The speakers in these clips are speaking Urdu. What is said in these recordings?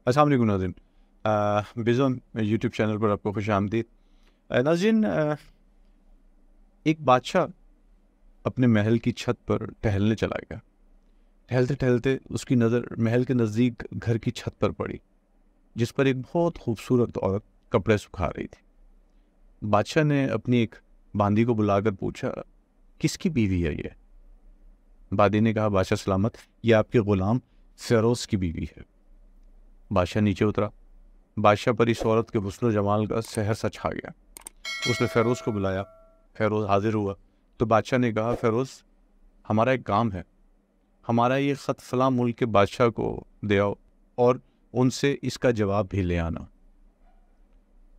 السلام علیکم ناظرین، بزون یوٹیوب چینل پر آپ کو خوش آمدید۔ ناظرین، ایک بادشاہ اپنے محل کی چھت پر ٹہلنے چلا گیا۔ ٹہلتے ٹہلتے اس کی نظر محل کے نزدیک گھر کی چھت پر پڑی، جس پر ایک بہت خوبصورت عورت کپڑے سکھا رہی تھی۔ بادشاہ نے اپنی ایک باندی کو بلا کر پوچھا، کس کی بیوی ہے یہ؟ باندی نے کہا، بادشاہ سلامت، یہ آپ کے غلام فیروز کی بیوی ہے۔ بادشاہ نیچے اترا۔ بادشاہ پر اس عورت کے حسن و جمال کا سحر سا چھا گیا۔ اس نے فیروز کو بلایا۔ فیروز حاضر ہوا تو بادشاہ نے کہا، فیروز، ہمارا ایک کام ہے، ہمارا یہ خط فلاں ملک کے بادشاہ کو دے آؤ اور ان سے اس کا جواب بھی لے آنا۔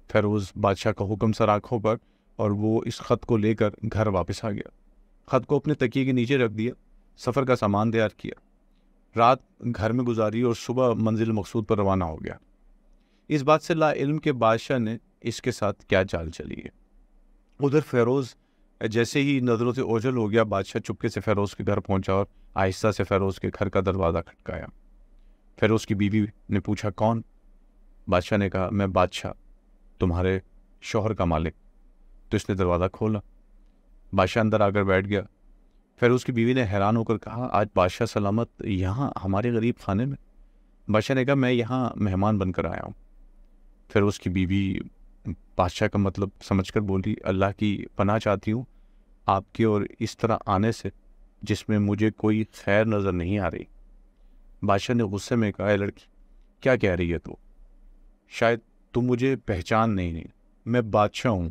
فیروز بادشاہ کا حکم سر آنکھوں پر، اور وہ اس خط کو لے کر گھر واپس آ گیا۔ خط کو اپنے تکیے کے نیچے رکھ دیا، سفر کا سامان تیار کیا، رات گھر میں گزاری اور صبح منزل مقصود پر روانہ ہو گیا۔ اس بات سے لا علم کے بادشاہ نے اس کے ساتھ کیا چال چلی ہے۔ ادھر فیروز جیسے ہی نظروں سے اوجھل ہو گیا، بادشاہ چپکے سے فیروز کے گھر پہنچا اور آہستہ سے فیروز کے گھر کا دروازہ کھٹکایا۔ فیروز کی بیوی نے پوچھا، کون؟ بادشاہ نے کہا، میں بادشاہ، تمہارے شوہر کا مالک۔ تو اس نے دروازہ کھولا۔ بادشاہ اندر آ کر بیٹھ گیا۔ فیروز کی بیوی نے حیران ہو کر کہا، آج بادشاہ سلامت یہاں ہمارے غریب خانے میں؟ بادشاہ نے کہا، میں یہاں مہمان بن کر آیا ہوں۔ فیروز کی بیوی بادشاہ کا مطلب سمجھ کر بولی، اللہ کی پناہ چاہتی ہوں آپ کے اور اس طرح آنے سے جس میں مجھے کوئی خیر نظر نہیں آ رہی۔ بادشاہ نے غصے میں کہا، اے لڑکی، کیا کہہ رہی ہے تو؟ شاید تم مجھے پہچان نہیں۔ میں بادشاہ ہوں،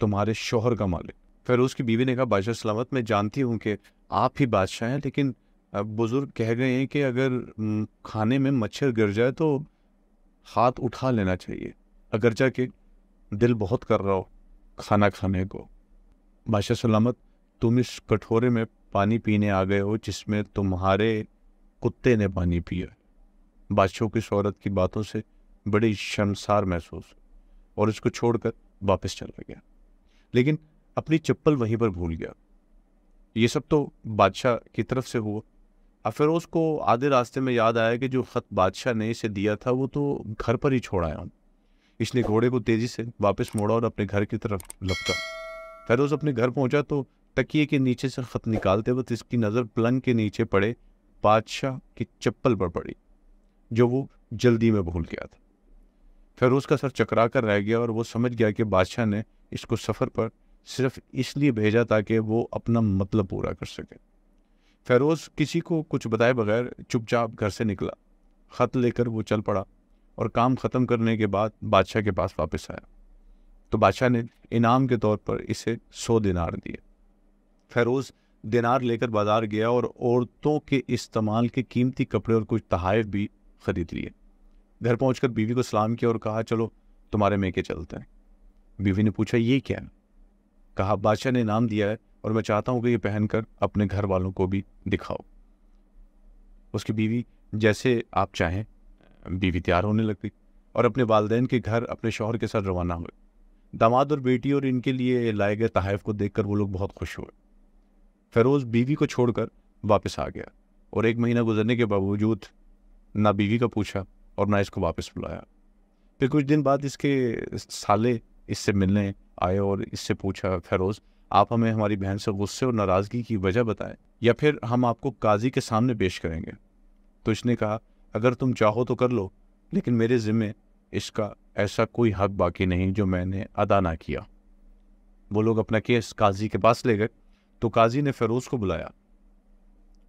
تمہارے شوہر کا مالک۔ فیروز کی بیوی نے کہا، بادشاہ سلامت، میں جانتی ہوں کہ آپ ہی بادشاہ ہیں، لیکن بزرگ کہہ گئے ہیں کہ اگر کھانے میں مچھر گر جائے تو ہاتھ اٹھا لینا چاہیے، اگرچہ کہ دل بہت کر رہا ہو کھانا کھانے کو۔ بادشاہ سلامت، تم اس کٹورے میں پانی پینے آ گئے ہو جس میں تمہارے کتے نے پانی پیا۔ بادشاہ کی عورت کی باتوں سے بڑی شرمسار محسوس اور اس کو چھوڑ کر واپس چلا گیا، لیکن اپنی چپل وہیں پر بھول گیا۔ یہ سب تو بادشاہ کی طرف سے ہوا۔ اب فیروز کو آدھے راستے میں یاد آیا کہ جو خط بادشاہ نے اسے دیا تھا وہ تو گھر پر ہی چھوڑ آیا ہوں۔ اس نے گھوڑے کو تیزی سے واپس موڑا اور اپنے گھر کی طرف لپکا۔ فیروز اپنے گھر پہنچا تو تکیے کے نیچے سے خط نکالتے وقت اس کی نظر پلنگ کے نیچے پڑے بادشاہ کی چپل پر پڑی، جو وہ جلدی میں بھول گیا تھا۔ فیروز کا سر چکرا کر رہ گیا اور وہ سمجھ گیا کہ بادشاہ نے اس کو سفر پر صرف اس لیے بھیجا تاکہ وہ اپنا مطلب پورا کر سکے۔ فیروز کسی کو کچھ بتائے بغیر چپ چاپ گھر سے نکلا۔ خط لے کر وہ چل پڑا اور کام ختم کرنے کے بعد بادشاہ کے پاس واپس آیا تو بادشاہ نے انعام کے طور پر اسے 100 دینار دیے۔ فیروز دینار لے کر بازار گیا اور عورتوں کے استعمال کے قیمتی کپڑے اور کچھ تحائف بھی خرید لیے۔ گھر پہنچ کر بیوی کو سلام کیا اور کہا، چلو تمہارے میکے چلتے ہیں۔ بیوی نے پوچھا، یہ کیا ہے؟ کہا، بادشاہ نے انعام دیا ہے اور میں چاہتا ہوں کہ یہ پہن کر اپنے گھر والوں کو بھی دکھاؤ۔ اس کی بیوی، جیسے آپ چاہیں۔ بیوی تیار ہونے لگی اور اپنے والدین کے گھر اپنے شوہر کے ساتھ روانہ ہوئے۔ داماد اور بیٹی اور ان کے لیے لائے گئے تحائف کو دیکھ کر وہ لوگ بہت خوش ہوئے۔ فیروز بیوی کو چھوڑ کر واپس آ گیا اور 1 مہینہ گزرنے کے باوجود نہ بیوی کا پوچھا اور نہ اس کو واپس بلایا۔ پھر کچھ دن بعد اس کے سالے اس سے ملنے آئے اور اس سے پوچھا، فیروز، آپ ہمیں ہماری بہن سے غصے اور ناراضگی کی وجہ بتائیں یا پھر ہم آپ کو قاضی کے سامنے پیش کریں گے۔ تو اس نے کہا، اگر تم چاہو تو کر لو، لیکن میرے ذمے اس کا ایسا کوئی حق باقی نہیں جو میں نے ادا نہ کیا۔ وہ لوگ اپنا کیس قاضی کے پاس لے گئے تو قاضی نے فیروز کو بلایا۔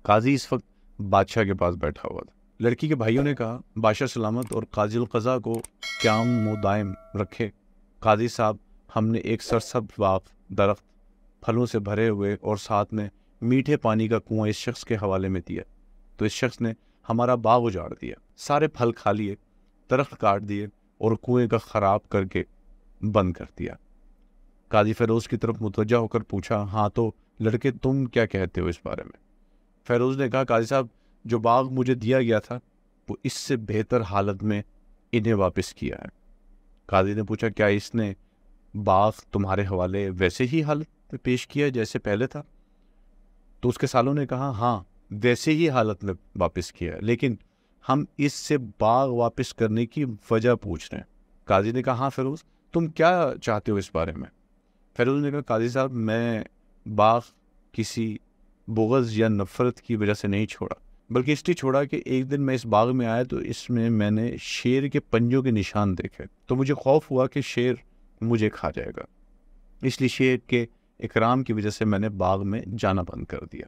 قاضی اس وقت بادشاہ کے پاس بیٹھا ہوا تھا۔ لڑکی کے بھائیوں نے کہا، بادشاہ سلامت اور قاضی القضا کو قیام و دائم رکھے۔ قاضی صاحب، ہم نے ایک سرسبز باغ، درخت، پھلوں سے بھرے ہوئے اور ساتھ میں میٹھے پانی کا کنواں اس شخص کے حوالے میں دیا، تو اس شخص نے ہمارا باغ اجاڑ دیا، سارے پھل کھا لیے، درخت کاٹ دیے اور کنویں کا خراب کر کے بند کر دیا۔ قاضی فیروز کی طرف متوجہ ہو کر پوچھا، ہاں تو لڑکے تم کیا کہتے ہو اس بارے میں؟ فیروز نے کہا، قاضی صاحب، جو باغ مجھے دیا گیا تھا وہ اس سے بہتر حالت میں انہیں واپس کیا ہے۔ قاضی نے پوچھا، کیا اس نے باغ تمہارے حوالے ویسے ہی حالت میں پیش کیا جیسے پہلے تھا؟ تو اس کے سالوں نے کہا، ہاں ویسے ہی حالت میں واپس کیا ہے، لیکن ہم اس سے باغ واپس کرنے کی وجہ پوچھ رہے ہیں۔ قاضی نے کہا ہاں فیروز، تم کیا چاہتے ہو اس بارے میں؟ فیروز نے کہا قاضی صاحب، میں باغ کسی بغض یا نفرت کی وجہ سے نہیں چھوڑا، بلکہ اس لیے چھوڑا کہ ایک دن میں اس باغ میں آیا تو اس میں نے شیر کے پنجوں کے نشان دیکھے، تو مجھے خوف ہوا کہ شیر مجھے کھا جائے گا، اس لیے شیر کے اکرام کی وجہ سے میں نے باغ میں جانا بند کر دیا۔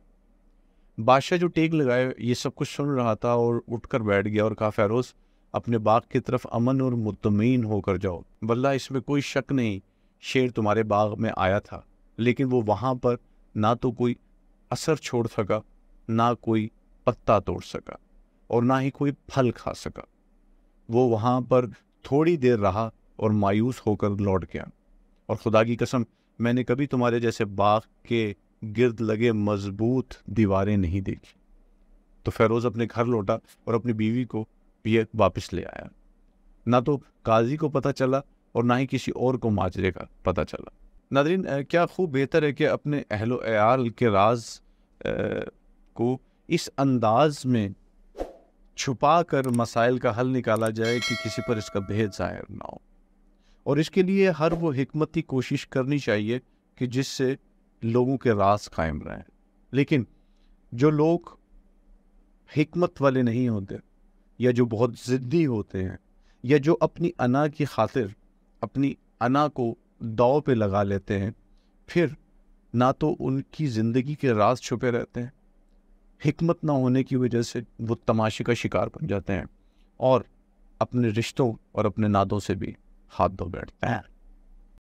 بادشاہ جو ٹیک لگائے یہ سب کچھ سن رہا تھا اور اٹھ کر بیٹھ گیا اور کہا فیروز، اپنے باغ کی طرف امن اور مطمئن ہو کر جاؤ، واللہ اس میں کوئی شک نہیں، شیر تمہارے باغ میں آیا تھا، لیکن وہ وہاں پر نہ تو کوئی اثر چھوڑ سکا، نہ کوئی پتا توڑ سکا، اور نہ ہی کوئی پھل کھا سکا۔ وہ وہاں پر تھوڑی دیر رہا اور مایوس ہو کر لوٹ گیا، اور خدا کی قسم میں نے کبھی تمہارے جیسے باغ کے گرد لگے مضبوط دیواریں نہیں دیکھی۔ تو فیروز اپنے گھر لوٹا اور اپنی بیوی کو بھی واپس لے آیا۔ نہ تو قاضی کو پتہ چلا اور نہ ہی کسی اور کو ماجرے کا پتہ چلا۔ ناظرین، کیا خوب بہتر ہے کہ اپنے اہل و عیال کے راز کو اس انداز میں چھپا کر مسائل کا حل نکالا جائے کہ کسی پر اس کا بھید ظاہر نہ ہو، اور اس کے لیے ہر وہ حکمتی کوشش کرنی چاہیے کہ جس سے لوگوں کے راز قائم رہیں۔ لیکن جو لوگ حکمت والے نہیں ہوتے، یا جو بہت ضدی ہوتے ہیں، یا جو اپنی انا کی خاطر اپنی انا کو داؤ پہ لگا لیتے ہیں، پھر نہ تو ان کی زندگی کے راز چھپے رہتے ہیں، حکمت نہ ہونے کی وجہ سے وہ تماشے کا شکار بن جاتے ہیں، اور اپنے رشتوں اور اپنے نادوں سے بھی ہاتھ دھو بیٹھتے ہیں۔